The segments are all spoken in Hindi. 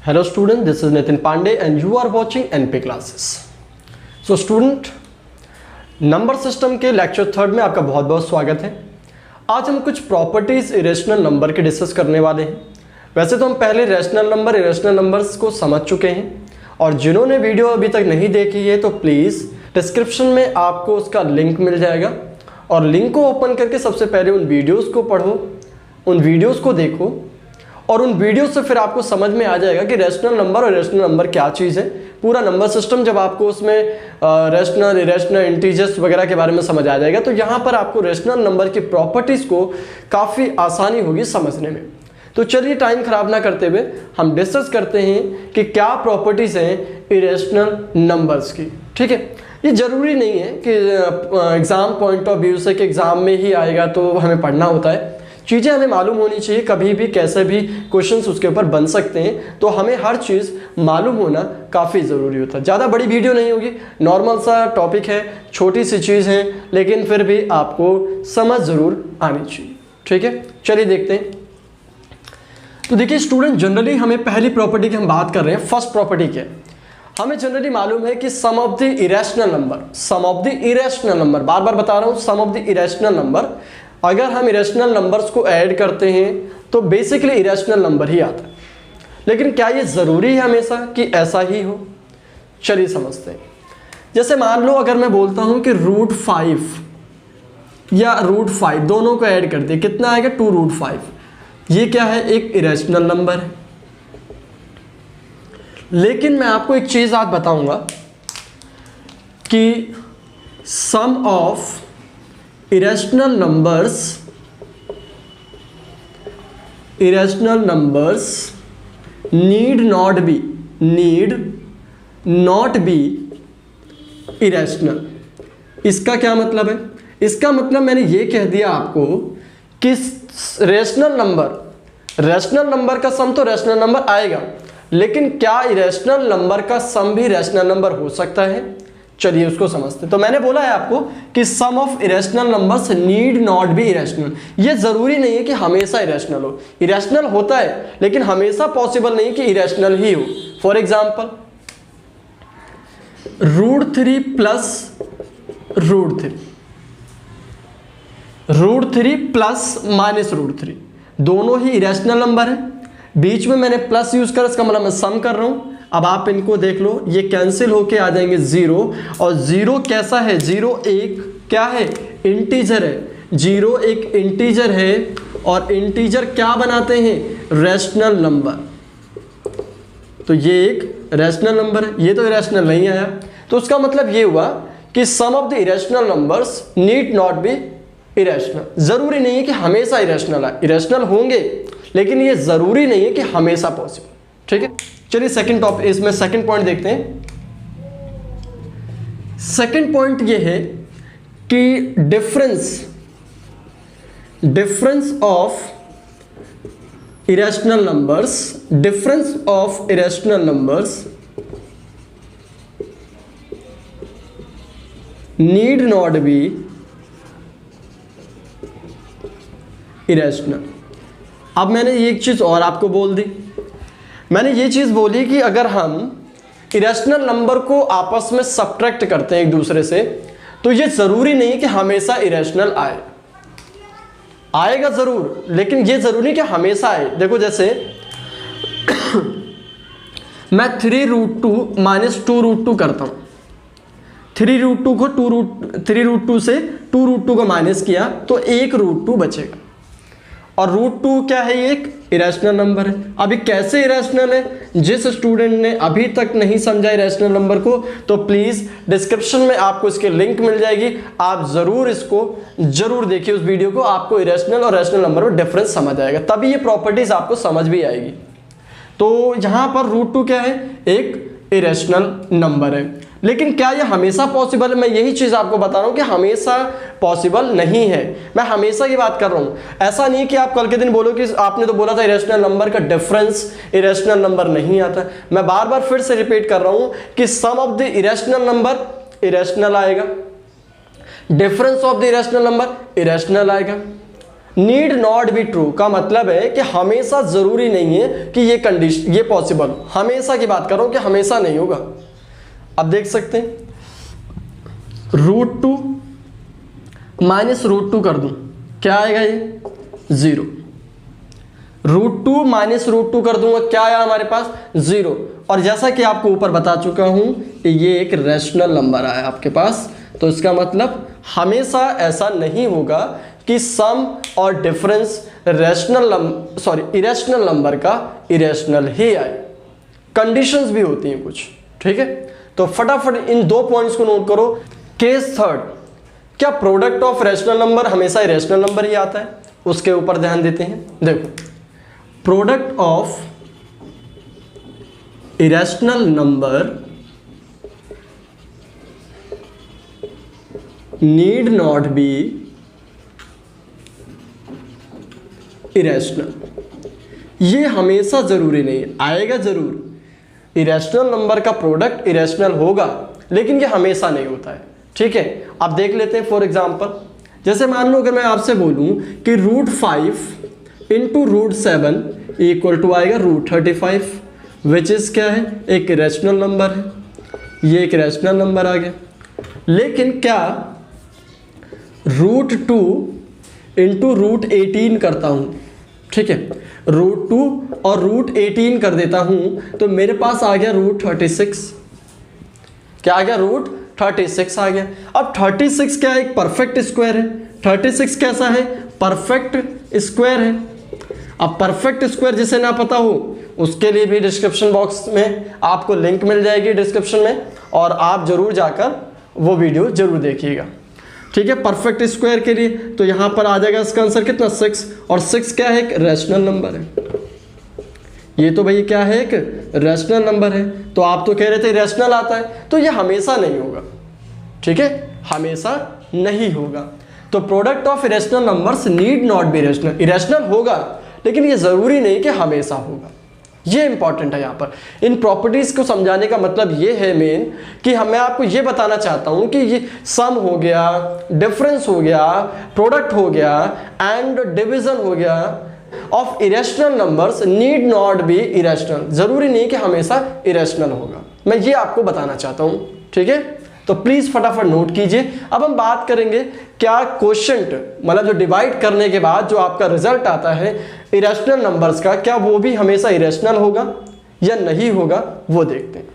Hello student, this is Nitin Pandey and you are watching NP classes. So student, number system के लेक्चर थर्ड में आपका बहुत बहुत स्वागत है। आज हम कुछ प्रॉपर्टीज इरेशनल नंबर के डिस्कस करने वाले हैं। वैसे तो हम पहले रेशनल नंबर इरेशनल नंबर्स को समझ चुके हैं और जिन्होंने वीडियो अभी तक नहीं देखी है तो प्लीज़ डिस्क्रिप्शन में आपको उसका लिंक मिल जाएगा और लिंक को ओपन करके सबसे पहले उन वीडियोज़ को पढ़ो, उन वीडियोज़ को देखो और उन वीडियो से फिर आपको समझ में आ जाएगा कि रेशनल नंबर और इरेशनल नंबर क्या चीज़ है। पूरा नंबर सिस्टम जब आपको उसमें रेशनल इरेशनल इंटीजर्स वगैरह के बारे में समझ आ जाएगा तो यहाँ पर आपको रेशनल नंबर की प्रॉपर्टीज़ को काफ़ी आसानी होगी समझने में। तो चलिए टाइम ख़राब ना करते हुए हम डिस्कस करते हैं कि क्या प्रॉपर्टीज़ हैं इरेशनल नंबर्स की। ठीक है, ये ज़रूरी नहीं है कि एग्ज़ाम पॉइंट ऑफ व्यू से कि एग्ज़ाम में ही आएगा तो हमें पढ़ना होता है। चीज़ें हमें मालूम होनी चाहिए, कभी भी कैसे भी क्वेश्चंस उसके ऊपर बन सकते हैं, तो हमें हर चीज़ मालूम होना काफ़ी ज़रूरी होता है। ज़्यादा बड़ी वीडियो नहीं होगी, नॉर्मल सा टॉपिक है, छोटी सी चीज़ है, लेकिन फिर भी आपको समझ ज़रूर आनी चाहिए। ठीक है, चलिए देखते हैं। तो देखिए स्टूडेंट, जनरली हमें पहली प्रॉपर्टी की हम बात कर रहे हैं। फर्स्ट प्रॉपर्टी क्या है? हमें जनरली मालूम है कि sum of the irrational number, sum of the irrational number, बार बार बता रहा हूँ, sum of the irrational number, अगर हम इरेशनल नंबर्स को ऐड करते हैं तो बेसिकली इरेशनल नंबर ही आता है। लेकिन क्या ये ज़रूरी है हमेशा कि ऐसा ही हो? चलिए समझते हैं। जैसे मान लो अगर मैं बोलता हूँ कि √5 या √5 दोनों को ऐड कर दिए, कितना आएगा? 2√5। ये क्या है? एक इरेशनल नंबर है। लेकिन मैं आपको एक चीज़ आज बताऊंगा कि sum of irrational numbers need not be irrational। इसका क्या मतलब है? इसका मतलब मैंने ये कह दिया आपको कि रेशनल नंबर का सम तो रेशनल नंबर आएगा, लेकिन क्या इरेशनल नंबर का सम भी रेशनल नंबर हो सकता है? चलिए उसको समझते हैं। तो मैंने बोला है आपको कि sum of irrational numbers need not be irrational. ये जरूरी नहीं है कि हमेशा इरेशनल हो, इरेशनल होता है लेकिन हमेशा पॉसिबल नहीं कि इरेशनल ही हो। फॉर एग्जांपल √3 प्लस √3, √3 प्लस -√3 दोनों ही इरेशनल नंबर है। बीच में मैंने प्लस यूज कर, इसका मतलब मैं सम कर रहा हूं। अब आप इनको देख लो, ये कैंसिल होके आ जाएंगे 0, और 0 कैसा है? 0 एक क्या है? इंटीजर है। 0 एक इंटीजर है और इंटीजर क्या बनाते हैं? Rational number. तो ये एक रेशनल नंबर है, ये तो इरेशनल नहीं आया। तो उसका मतलब ये हुआ कि sum of the irrational numbers need not be irrational. जरूरी नहीं है कि हमेशा इरेशनल आए, इरेशनल होंगे लेकिन ये जरूरी नहीं है कि हमेशा पॉसिबल। ठीक है, चलिए सेकंड टॉपिक, इसमें सेकंड पॉइंट देखते हैं। सेकंड पॉइंट ये है कि difference of irrational numbers need not be irrational. अब मैंने एक चीज और आपको बोल दी, मैंने ये चीज़ बोली कि अगर हम इरेशनल नंबर को आपस में सब्ट्रैक्ट करते हैं एक दूसरे से तो ये ज़रूरी नहीं कि हमेशा इरेशनल आए, आएगा ज़रूर लेकिन ये ज़रूरी नहीं कि हमेशा आए। देखो जैसे मैं 3√2 - 2√2 करता हूँ, 3√2 को 3√2 से 2√2 को माइनस किया तो 1√2 बचेगा, और √2 क्या है? ये एक इरेशनल नंबर है। अभी कैसे इरेशनल है? जिस स्टूडेंट ने अभी तक नहीं समझा इरेशनल नंबर को तो प्लीज़ डिस्क्रिप्शन में आपको इसके लिंक मिल जाएगी, आप ज़रूर इसको ज़रूर देखिए उस वीडियो को, आपको इरेशनल और रेशनल नंबर में डिफरेंस समझ आएगा, तभी ये प्रॉपर्टीज़ आपको समझ भी आएगी। तो यहाँ पर √2 क्या है? एक इरेशनल नंबर है। लेकिन क्या ये हमेशा पॉसिबल है? मैं यही चीज़ आपको बता रहा हूँ कि हमेशा पॉसिबल नहीं है। मैं हमेशा की बात कर रहा हूँ, ऐसा नहीं कि आप कल के दिन बोलो कि आपने तो बोला था इरेशनल नंबर का डिफरेंस इरेशनल नंबर नहीं आता। मैं बार बार फिर से रिपीट कर रहा हूँ कि sum of the irrational number irrational आएगा, difference of the irrational number irrational आएगा। नीड नॉट बी ट्रू का मतलब है कि हमेशा जरूरी नहीं है कि ये कंडीशन, ये पॉसिबल, हमेशा की बात कर रहा हूं कि हमेशा नहीं होगा। अब देख सकते हैं √2 माइनस √2 कर दूं, क्या आएगा ये 0। √2 माइनस √2 कर दूंगा, क्या आया हमारे पास 0। और जैसा कि आपको ऊपर बता चुका हूं कि ये एक रैशनल नंबर आया आपके पास, तो इसका मतलब हमेशा ऐसा नहीं होगा कि सम और डिफरेंस इरेशनल नंबर का इरेशनल ही आए, कंडीशंस भी होती हैं कुछ, ठीक है। तो फटाफट इन 2 पॉइंट्स को नोट करो। केस थर्ड, क्या प्रोडक्ट ऑफ रैशनल नंबर हमेशा इरेशनल नंबर ही आता है, उसके ऊपर ध्यान देते हैं। देखो, product of irrational number need not be irrational, ये हमेशा जरूरी नहीं है, आएगा जरूर। इरेशनल नंबर का प्रोडक्ट इरेशनल होगा, लेकिन ये हमेशा नहीं होता है, ठीक है। अब देख लेते हैं फॉर एग्जांपल, जैसे मान लो अगर मैं आपसे बोलूं कि √5 इंटू √7 इक्वल टू आएगा √35, विच इज क्या है, एक इरेशनल नंबर है, ये एक इरेशनल नंबर आ गया। लेकिन क्या √2 इंटू √18 करता हूं, ठीक है, √2 और √18 कर देता हूं, तो मेरे पास आ गया √36, क्या आ गया, √36 आ गया। अब 36 क्या है, एक परफेक्ट स्क्वायर है। 36 कैसा है, परफेक्ट स्क्वायर है। अब परफेक्ट स्क्वायर जिसे ना पता हो उसके लिए भी डिस्क्रिप्शन बॉक्स में आपको लिंक मिल जाएगी डिस्क्रिप्शन में, और आप जरूर जाकर वो वीडियो जरूर देखिएगा, ठीक है। परफेक्ट स्क्वायर के लिए तो यहां पर आ जाएगा इसका आंसर कितना, 6, और 6 क्या है, एक रैशनल नंबर है। ये तो भाई क्या है, एक रैशनल नंबर है। तो आप तो कह रहे थे रैशनल आता है, तो ये हमेशा नहीं होगा, ठीक है, हमेशा नहीं होगा। तो product of irrational numbers need not be irrational, irrational होगा लेकिन ये जरूरी नहीं कि हमेशा होगा। ये इंपॉर्टेंट है यहाँ पर। इन प्रॉपर्टीज को समझाने का मतलब ये है मेन कि मैं आपको ये बताना चाहता हूँ कि ये सम हो गया, डिफरेंस हो गया, प्रोडक्ट हो गया एंड डिवीजन हो गया of irrational numbers need not be irrational, जरूरी नहीं कि हमेशा इरेशनल होगा। मैं ये आपको बताना चाहता हूँ, ठीक है। तो प्लीज फटाफट नोट कीजिए। अब हम बात करेंगे क्या क्वोशंट, मतलब जो डिवाइड करने के बाद जो आपका रिजल्ट आता है इरेशनल नंबर्स का, क्या वो भी हमेशा इरेशनल होगा या नहीं होगा, वो देखते हैं।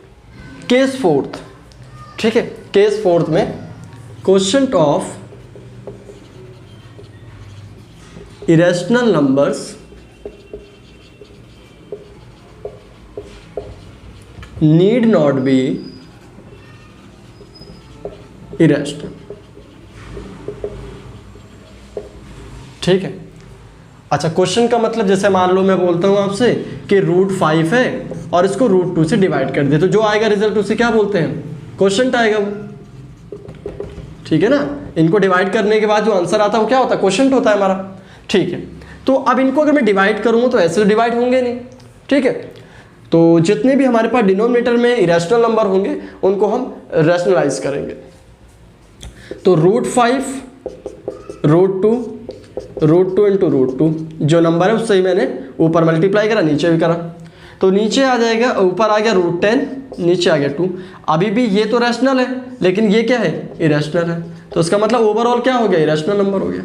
केस फोर्थ, ठीक है, केस फोर्थ में quotient of irrational numbers need not be irrational, ठीक है। अच्छा, क्वेश्चन का मतलब जैसे मान लो मैं बोलता हूं आपसे कि √5 है और इसको √2 से डिवाइड कर दे, तो जो आएगा रिजल्ट उसे क्या बोलते हैं, क्वोशंट आएगा वो, ठीक है ना। इनको डिवाइड करने के बाद जो आंसर आता है वो क्या होता है, क्वोशंट होता है हमारा, ठीक है। तो अब इनको अगर मैं डिवाइड करूँ तो ऐसे डिवाइड होंगे नहीं, ठीक है। तो जितने भी हमारे पास डिनोमिनेटर में इरेशनल नंबर होंगे उनको हम रैशनलाइज करेंगे। तो √5 √2 इंटू √2 जो नंबर है उससे ही मैंने ऊपर मल्टीप्लाई करा, नीचे भी करा, तो नीचे आ जाएगा, ऊपर आ गया √10, नीचे आ गया 2। अभी भी ये तो रैशनल है लेकिन ये क्या है, इरेशनल है, तो इसका मतलब ओवरऑल क्या हो गया, इरेशनल नंबर हो गया।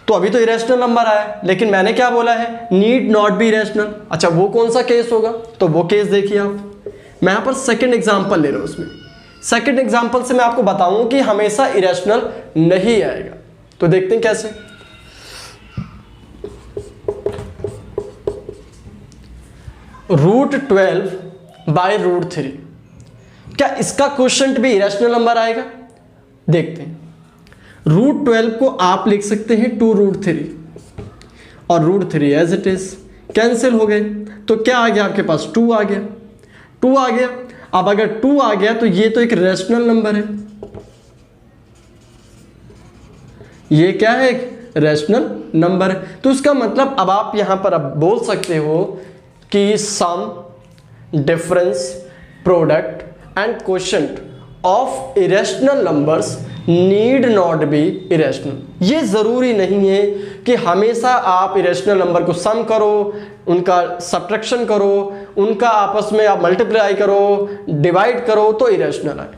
तो अभी तो इरेशनल नंबर आया, लेकिन मैंने क्या बोला है, नीड नॉट बी इरेशनल। अच्छा, वो कौन सा केस होगा, तो वो केस देखिए आप, मैं यहां पर सेकंड एग्जांपल ले रहा हूं। उसमें सेकंड एग्जांपल से मैं आपको बताऊं कि हमेशा इरेशनल नहीं आएगा। तो देखते हैं कैसे। √12/√3, क्या इसका क्वोशंट भी इरेशनल नंबर आएगा, देखते हैं। √12 को आप लिख सकते हैं 2√3 और √3 एज इट इज कैंसिल हो गए, तो क्या आ गया आपके पास, 2 आ गया, 2 आ गया। अब अगर 2 आ गया तो ये तो एक रैशनल नंबर है, ये क्या है, एक रैशनल नंबर है। तो इसका मतलब अब आप यहां पर अब बोल सकते हो कि sum, difference, product and quotient of irrational numbers need not be irrational. ये ज़रूरी नहीं है कि हमेशा आप इरेशनल नंबर को सम करो, उनका सब्ट्रैक्शन करो, उनका आपस में आप मल्टीप्लाई करो, डिवाइड करो तो इरेशनल है।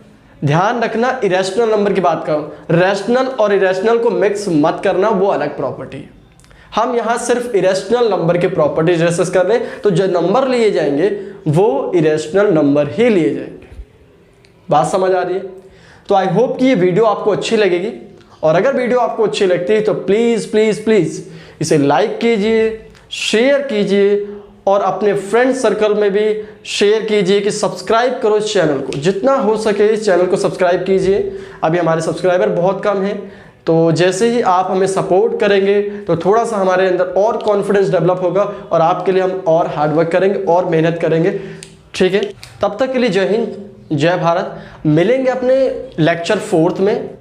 ध्यान रखना, इरेशनल नंबर की बात करो, रैशनल और इरेशनल को मिक्स मत करना, वो अलग प्रॉपर्टी है। हम यहाँ सिर्फ इरेशनल नंबर के प्रॉपर्टीज डिस्कस कर रहे हैं, तो जो नंबर लिए जाएंगे वो इरेशनल नंबर ही लिए जाएंगे। बात समझ आ रही है? तो आई होप कि ये वीडियो आपको अच्छी लगेगी, और अगर वीडियो आपको अच्छी लगती है तो प्लीज़ प्लीज़ प्लीज़ इसे लाइक कीजिए, शेयर कीजिए, और अपने फ्रेंड सर्कल में भी शेयर कीजिए कि सब्सक्राइब करो इस चैनल को, जितना हो सके इस चैनल को सब्सक्राइब कीजिए। अभी हमारे सब्सक्राइबर बहुत कम हैं, तो जैसे ही आप हमें सपोर्ट करेंगे तो थोड़ा सा हमारे अंदर और कॉन्फिडेंस डेवलप होगा, और आपके लिए हम और हार्डवर्क करेंगे और मेहनत करेंगे। ठीक है, तब तक के लिए जय हिंद, जय भारत। मिलेंगे अपने लेक्चर 4th में।